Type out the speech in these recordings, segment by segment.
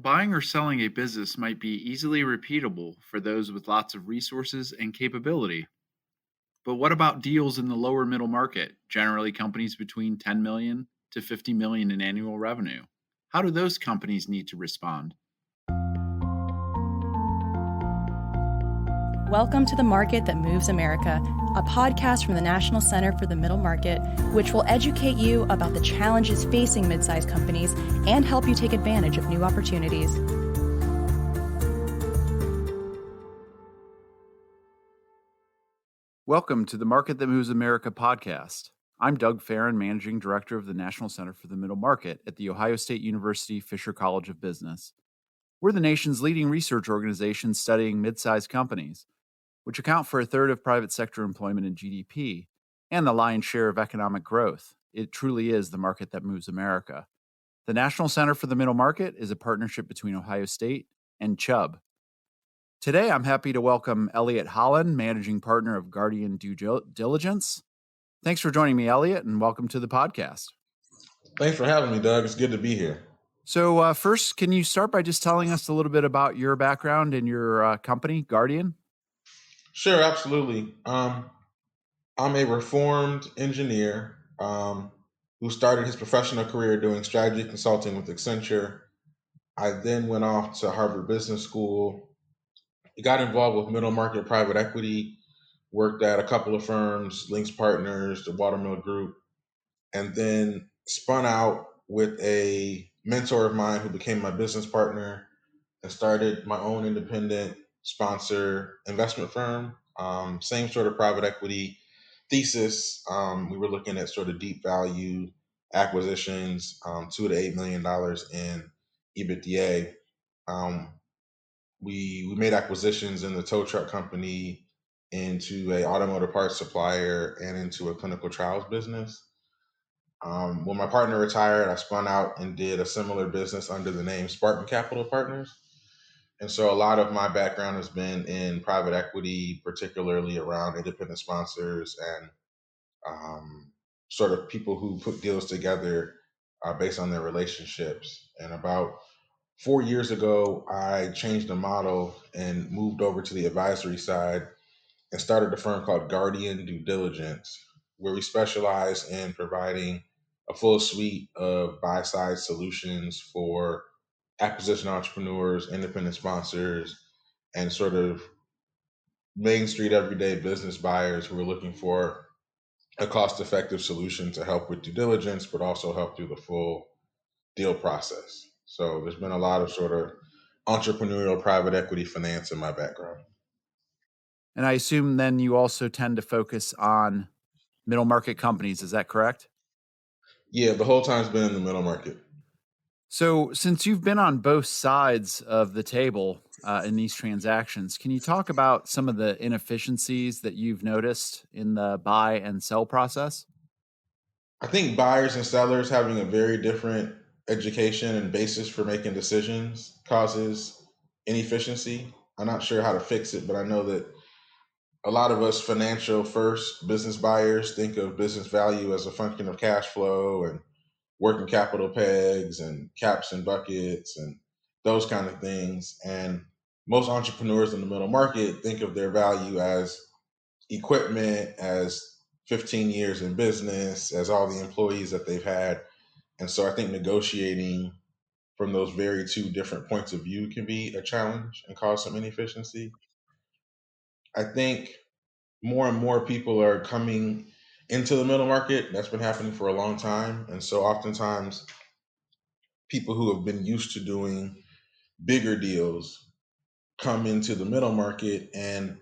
Buying or selling a business might be easily repeatable for those with lots of resources and capability. But what about deals in the lower middle market, generally companies between 10 million to 50 million in annual revenue? How do those companies need to respond? Welcome to The Market That Moves America, a podcast from the National Center for the Middle Market, which will educate you about the challenges facing mid-sized companies and help you take advantage of new opportunities. Welcome to the Market That Moves America podcast. I'm Doug Farron, Managing Director of the National Center for the Middle Market at The Ohio State University Fisher College of Business. We're the nation's leading research organization studying mid-sized companies, which account for a third of private sector employment and GDP, and the lion's share of economic growth. It truly is the market that moves America. The National Center for the Middle Market is a partnership between Ohio State and Chubb. Today, I'm happy to welcome Elliott Holland, Managing Partner of Guardian Due Diligence. Thanks for joining me, Elliott, and welcome to the podcast. Thanks for having me, Doug. It's good to be here. So first, can you start by just telling us a little bit about your background and your company, Guardian? Sure, absolutely. I'm a reformed engineer who started his professional career doing strategy consulting with Accenture. I then went off to Harvard Business School, got involved with middle market private equity, worked at a couple of firms, Links Partners, the Watermill Group, and then spun out with a mentor of mine who became my business partner and started my own independent sponsor investment firm. Same sort of private equity thesis. We were looking at sort of deep value acquisitions, $2 to $8 million in EBITDA. We made acquisitions in the tow truck company, into a automotive parts supplier, and into a clinical trials business. When my partner retired, I spun out and did a similar business under the name Spartan Capital Partners. And so a lot of my background has been in private equity, particularly around independent sponsors and sort of people who put deals together based on their relationships. And about 4 years ago, I changed the model and moved over to the advisory side and started a firm called Guardian Due Diligence, where we specialize in providing a full suite of buy-side solutions for acquisition entrepreneurs, independent sponsors, and sort of Main Street everyday business buyers who are looking for a cost-effective solution to help with due diligence, but also help through the full deal process. So there's been a lot of sort of entrepreneurial private equity finance in my background. And I assume then you also tend to focus on middle market companies. Is that correct? Yeah, the whole time's been in the middle market. So since you've been on both sides of the table in these transactions, can you talk about some of the inefficiencies that you've noticed in the buy and sell process? I think buyers and sellers having a very different education and basis for making decisions causes inefficiency. I'm not sure how to fix it, but I know that a lot of us financial first business buyers think of business value as a function of cash flow and working capital pegs and caps and buckets and those kind of things. And most entrepreneurs in the middle market think of their value as equipment, as 15 years in business, as all the employees that they've had. And so I think negotiating from those very two different points of view can be a challenge and cause some inefficiency. I think more and more people are coming into the middle market. That's been happening for a long time. And so oftentimes people who have been used to doing bigger deals come into the middle market, and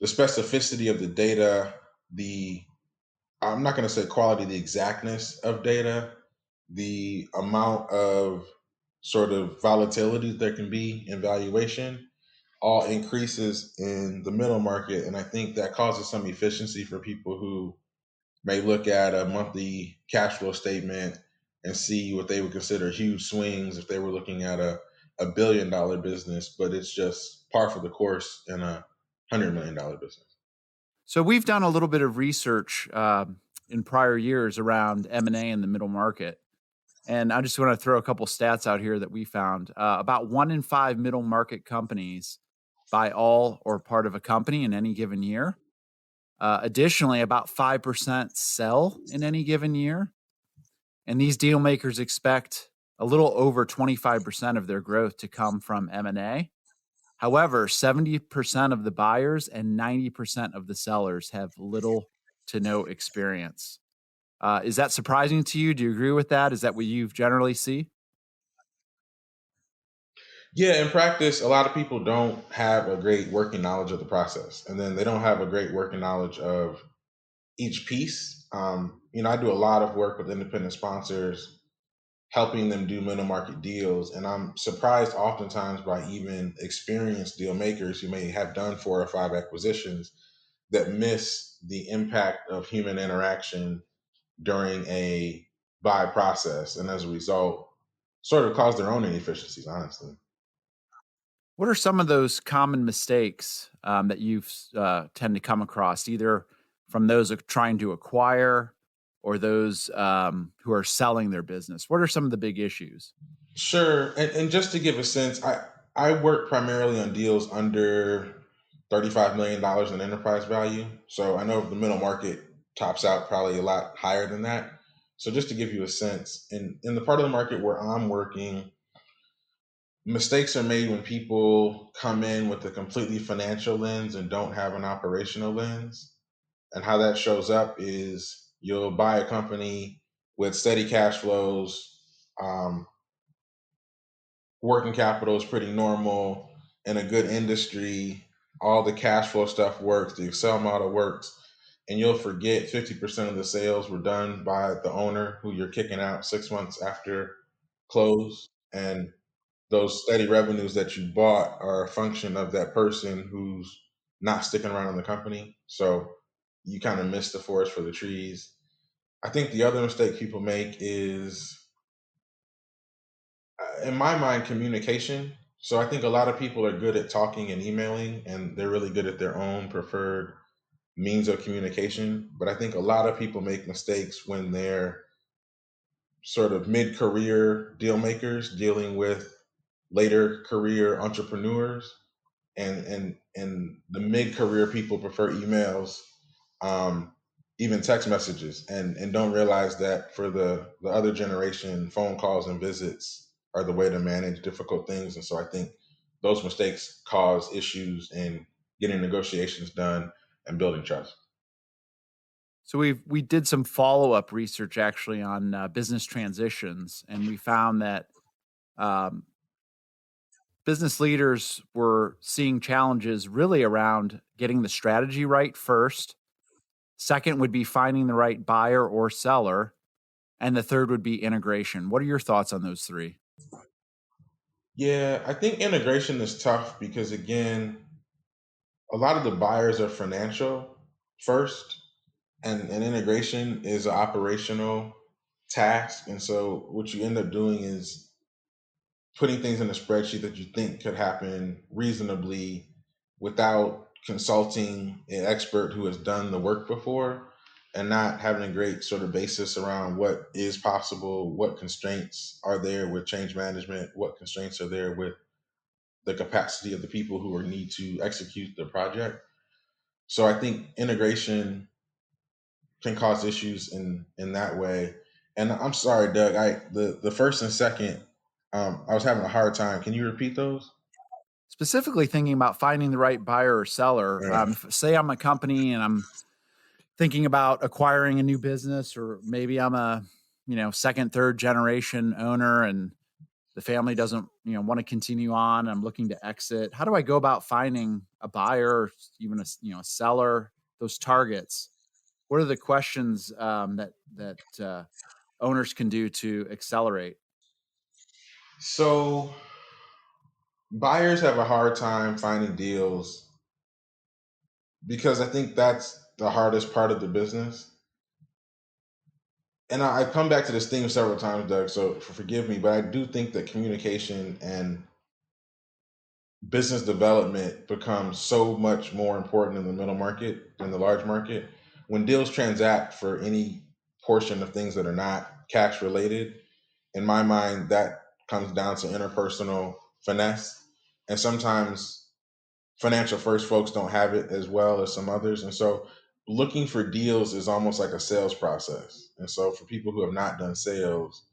the specificity of the data, I'm not going to say quality, the exactness of data, the amount of sort of volatility there can be in valuation all increases in the middle market. And I think that causes some efficiency for people who may look at a monthly cash flow statement and see what they would consider huge swings if they were looking at a $1 billion business, but it's just par for the course in a $100 million business. So we've done a little bit of research in prior years around M&A in the middle market. And I just want to throw a couple stats out here that we found. About 1 in 5 middle market companies buy all or part of a company in any given year. Additionally, about 5% sell in any given year. And these deal makers expect a little over 25% of their growth to come from M&A. However, 70% of the buyers and 90% of the sellers have little to no experience. Is that surprising to you? Do you agree with that? Is that what you generally see? Yeah, in practice, a lot of people don't have a great working knowledge of the process, and then they don't have a great working knowledge of each piece. I do a lot of work with independent sponsors, helping them do middle market deals, and I'm surprised oftentimes by even experienced deal makers who may have done 4 or 5 acquisitions that miss the impact of human interaction during a buy process, and as a result, sort of cause their own inefficiencies, honestly. What are some of those common mistakes that you've tend to come across, either from those trying to acquire or those who are selling their business? What are some of the big issues? Sure. And just to give a sense, I work primarily on deals under $35 million in enterprise value. So I know the middle market tops out probably a lot higher than that. So just to give you a sense, in the part of the market where I'm working, mistakes are made when people come in with a completely financial lens and don't have an operational lens. And how that shows up is you'll buy a company with steady cash flows, um, working capital is pretty normal in a good industry. All the cash flow stuff works, the Excel model works, and you'll forget 50% of the sales were done by the owner who you're kicking out 6 months after close. And those steady revenues that you bought are a function of that person who's not sticking around in the company. So you kind of miss the forest for the trees. I think the other mistake people make is, in my mind, communication. So I think a lot of people are good at talking and emailing, and they're really good at their own preferred means of communication. But I think a lot of people make mistakes when they're sort of mid-career deal makers dealing with later career entrepreneurs, and the mid-career people prefer emails, um, even text messages, and don't realize that for the other generation, phone calls and visits are the way to manage difficult things. And so I think those mistakes cause issues in getting negotiations done and building trust. So we did some follow up research actually on business transitions, and we found that um, business leaders were seeing challenges really around getting the strategy right first. Second would be finding the right buyer or seller, and the third would be integration. What are your thoughts on those three? Yeah, I think integration is tough because, again, a lot of the buyers are financial first, and integration is an operational task. And so what you end up doing is putting things in a spreadsheet that you think could happen reasonably without consulting an expert who has done the work before, and not having a great sort of basis around what is possible, what constraints are there with change management, what constraints are there with the capacity of the people who are need to execute the project. So I think integration can cause issues in that way. And I'm sorry, Doug. The first and second, I was having a hard time. Can you repeat those? Specifically thinking about finding the right buyer or seller. Yeah. Say I'm a company and I'm thinking about acquiring a new business, or maybe I'm a second, third generation owner, and the family doesn't want to continue on. I'm looking to exit. How do I go about finding a buyer, or even a seller? Those targets. What are the questions that owners can do to accelerate? So buyers have a hard time finding deals because I think that's the hardest part of the business. And I come back to this theme several times, Doug. So forgive me, but I do think that communication and business development becomes so much more important in the middle market than the large market. When deals transact for any portion of things that are not cash related, in my mind, that comes down to interpersonal finesse. And sometimes financial first folks don't have it as well as some others. And so looking for deals is almost like a sales process. And so for people who have not done sales,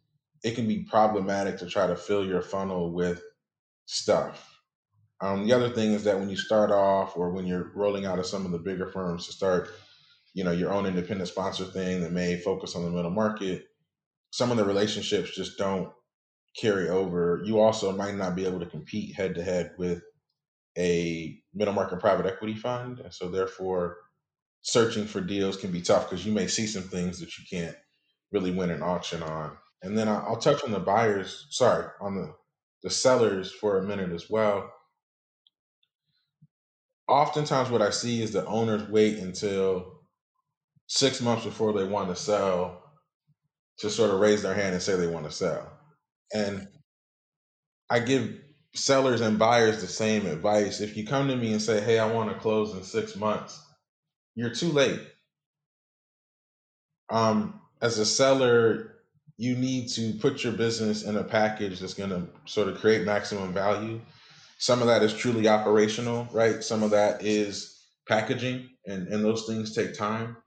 it can be problematic to try to fill your funnel with stuff. The other thing is that when you start off or when you're rolling out of some of the bigger firms to start, your own independent sponsor thing that may focus on the middle market, some of the relationships just don't carry over. You also might not be able to compete head to head with a middle market private equity fund. And so therefore searching for deals can be tough because you may see some things that you can't really win an auction on. And then I'll touch on the buyers, sorry, on the sellers for a minute as well. Oftentimes what I see is that owners wait until 6 months before they want to sell to sort of raise their hand and say they want to sell. And I give sellers and buyers the same advice. If you come to me and say, hey, I want to close in 6 months, you're too late. As a seller, you need to put your business in a package that's going to sort of create maximum value. Some of that is truly operational, right? Some of that is packaging, and those things take time.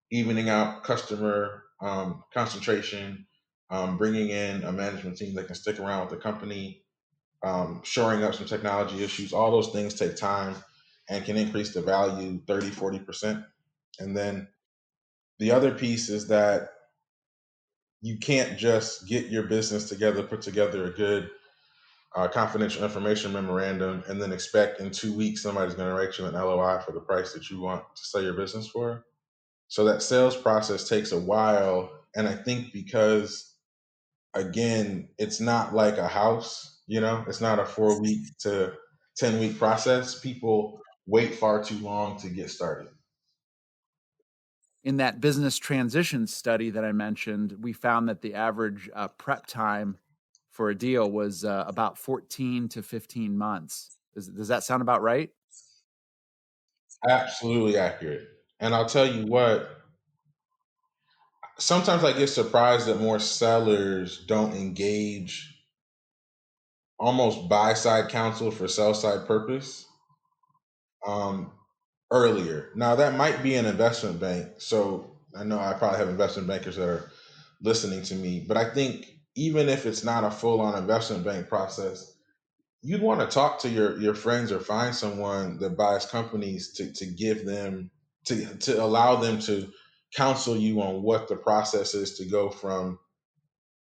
Evening out customer concentration, bringing in a management team that can stick around with the company, shoring up some technology issues. All those things take time and can increase the value 30, 40%. And then the other piece is that you can't just get your business together, put together a good confidential information memorandum, and then expect in 2 weeks somebody's going to write you an LOI for the price that you want to sell your business for. So that sales process takes a while. And I think because, again, it's not like a house, it's not a 4-week to 10-week process. People wait far too long to get started. In that business transition study that I mentioned, we found that the average prep time for a deal was about 14 to 15 months. Does that sound about right? Absolutely accurate. And I'll tell you what, sometimes I get surprised that more sellers don't engage almost buy side counsel for sell side purpose earlier. Now, that might be an investment bank. So I know I probably have investment bankers that are listening to me, but I think even if it's not a full on investment bank process, you'd want to talk to your friends or find someone that buys companies to give them to allow them to counsel you on what the process is to go from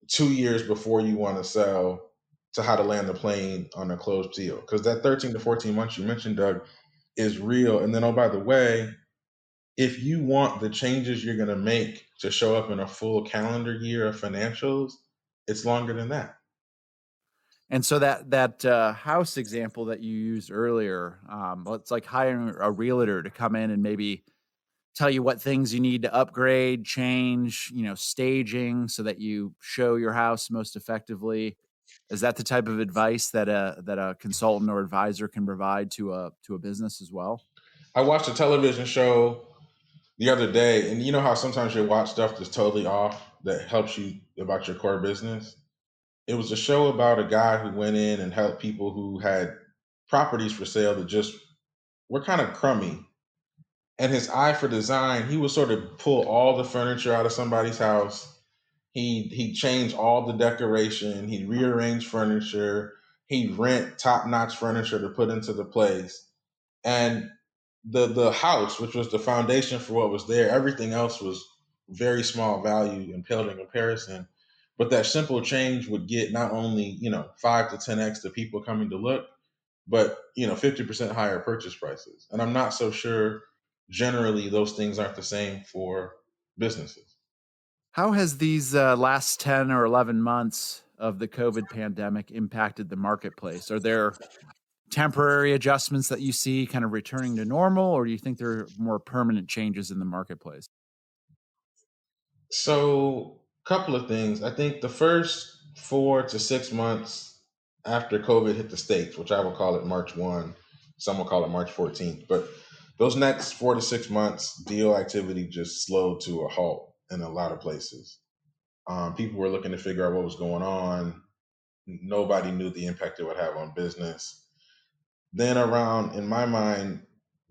2 years before you want to sell to how to land the plane on a closed deal. Because that 13 to 14 months you mentioned, Doug, is real. And then, oh, by the way, if you want the changes you're going to make to show up in a full calendar year of financials, it's longer than that. And so that house example that you used earlier, it's like hiring a realtor to come in and maybe tell you what things you need to upgrade, change, staging so that you show your house most effectively. Is that the type of advice that a consultant or advisor can provide to a business as well? I watched a television show the other day, and you know how sometimes you watch stuff that's totally off that helps you about your core business? It was a show about a guy who went in and helped people who had properties for sale that just were kind of crummy. And his eye for design, he would sort of pull all the furniture out of somebody's house. He'd change all the decoration. He'd rearrange furniture. He'd rent top-notch furniture to put into the place. And the house, which was the foundation for what was there, everything else was very small value and paled in comparison. But that simple change would get not only 5 to 10x the people coming to look, but 50% higher purchase prices. And I'm not so sure generally those things aren't the same for businesses. How has these last 10 or 11 months of the COVID pandemic impacted the marketplace? Are there temporary adjustments that you see kind of returning to normal, or do you think there are more permanent changes in the marketplace? So, a couple of things. I think the first 4 to 6 months after COVID hit the States, which I will call it March 1, some will call it March 14th, but those next 4 to 6 months, deal activity just slowed to a halt in a lot of places. People were looking to figure out what was going on. Nobody knew the impact it would have on business. Then around, in my mind,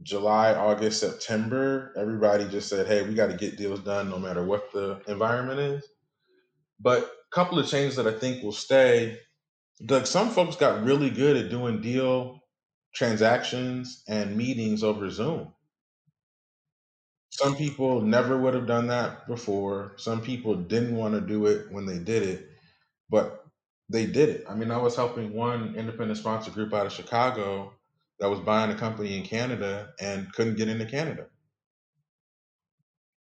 July, August, September, everybody just said, hey, we got to get deals done no matter what the environment is. But a couple of changes that I think will stay. Doug, some folks got really good at doing deal transactions and meetings over Zoom. Some people never would have done that before. Some people didn't want to do it when they did it, but they did it. I mean, I was helping one independent sponsor group out of Chicago that was buying a company in Canada and couldn't get into Canada.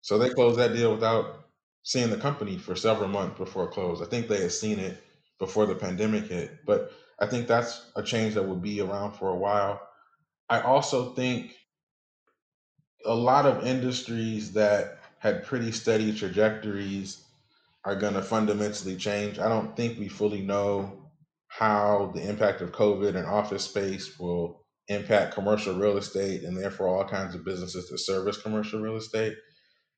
So they closed that deal without seeing the company for several months before it closed. I think they had seen it before the pandemic hit, but I think that's a change that will be around for a while. I also think a lot of industries that had pretty steady trajectories are going to fundamentally change. I don't think we fully know how the impact of COVID and office space will impact commercial real estate and therefore all kinds of businesses that service commercial real estate.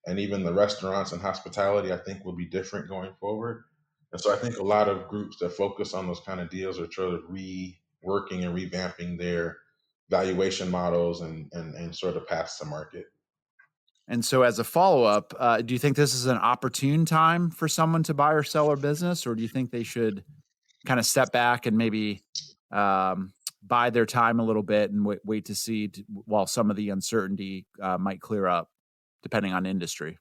And even the restaurants and hospitality, I think, will be different going forward. And so I think a lot of groups that focus on those kind of deals are sort of reworking and revamping their valuation models and sort of paths to market. And so, as a follow-up, do you think this is an opportune time for someone to buy or sell their business, or do you think they should kind of step back and maybe buy their time a little bit and wait to see while some of the uncertainty might clear up, depending on industry?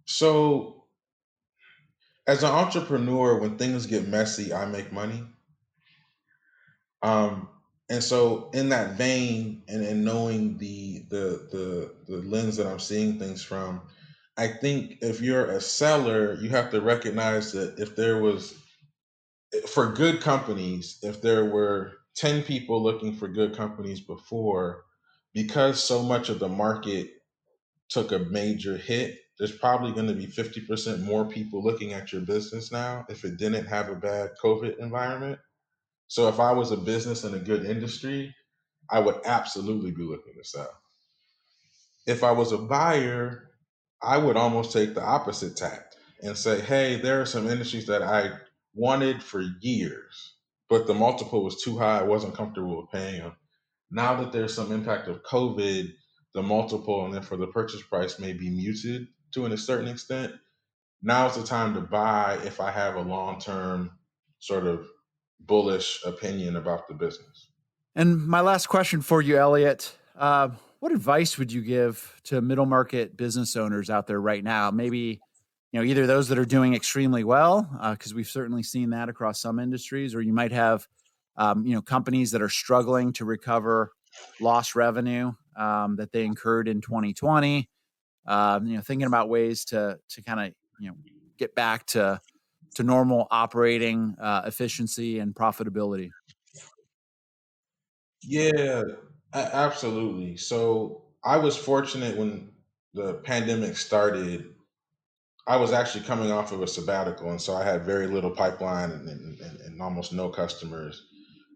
So, as an entrepreneur, when things get messy, I make money. And so, in that vein, and knowing the lens that I'm seeing things from, I think if you're a seller, you have to recognize that if there was, for good companies, if there were 10 people looking for good companies before, because so much of the market took a major hit, there's probably going to be 50% more people looking at your business now if it didn't have a bad COVID environment. So if I was a business in a good industry, I would absolutely be looking to sell. If I was a buyer, I would almost take the opposite tact and say, hey, there are some industries that I wanted for years, but the multiple was too high. I wasn't comfortable with paying them. Now that there's some impact of COVID, the multiple and therefore the purchase price may be muted to a certain extent. Now's the time to buy if I have a long-term sort of bullish opinion about the business. And my last question for you, Elliott, what advice would you give to middle market business owners out there right now? Maybe, either those that are doing extremely well, because we've certainly seen that across some industries, or you might have, companies that are struggling to recover lost revenue that they incurred in 2020. Thinking about ways to kind of, get back to normal operating efficiency and profitability. Yeah, absolutely. So I was fortunate when the pandemic started. I was actually coming off of a sabbatical, and so I had very little pipeline and almost no customers.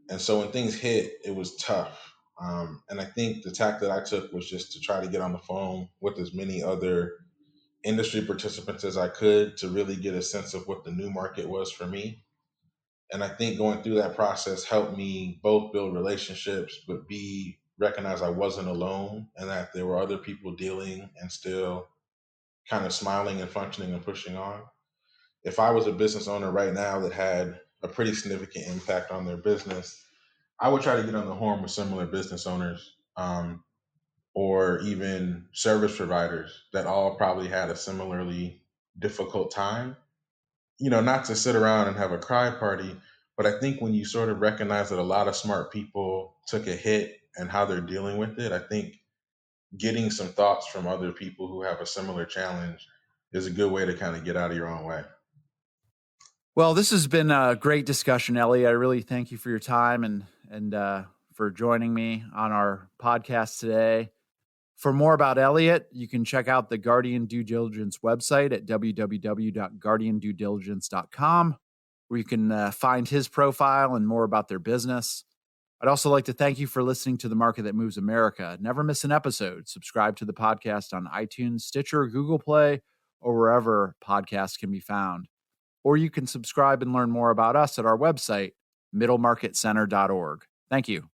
And so when things hit, it was tough. And I think the tack that I took was just to try to get on the phone with as many other industry participants as I could to really get a sense of what the new market was for me. And I think going through that process helped me both build relationships, but B, recognize I wasn't alone and that there were other people dealing and still kind of smiling and functioning and pushing on. If I was a business owner right now that had a pretty significant impact on their business, I would try to get on the horn with similar business owners or even service providers that all probably had a similarly difficult time. Not to sit around and have a cry party, but I think when you sort of recognize that a lot of smart people took a hit and how they're dealing with it, I think getting some thoughts from other people who have a similar challenge is a good way to kind of get out of your own way. Well, this has been a great discussion, Ellie. I really thank you for your time and for joining me on our podcast today. For more about Elliott, you can check out the Guardian Due Diligence website at www.guardianduediligence.com, where you can find his profile and more about their business. I'd also like to thank you for listening to The Market That Moves America. Never miss an episode. Subscribe to the podcast on iTunes, Stitcher, Google Play, or wherever podcasts can be found. Or you can subscribe and learn more about us at our website, middlemarketcenter.org. Thank you.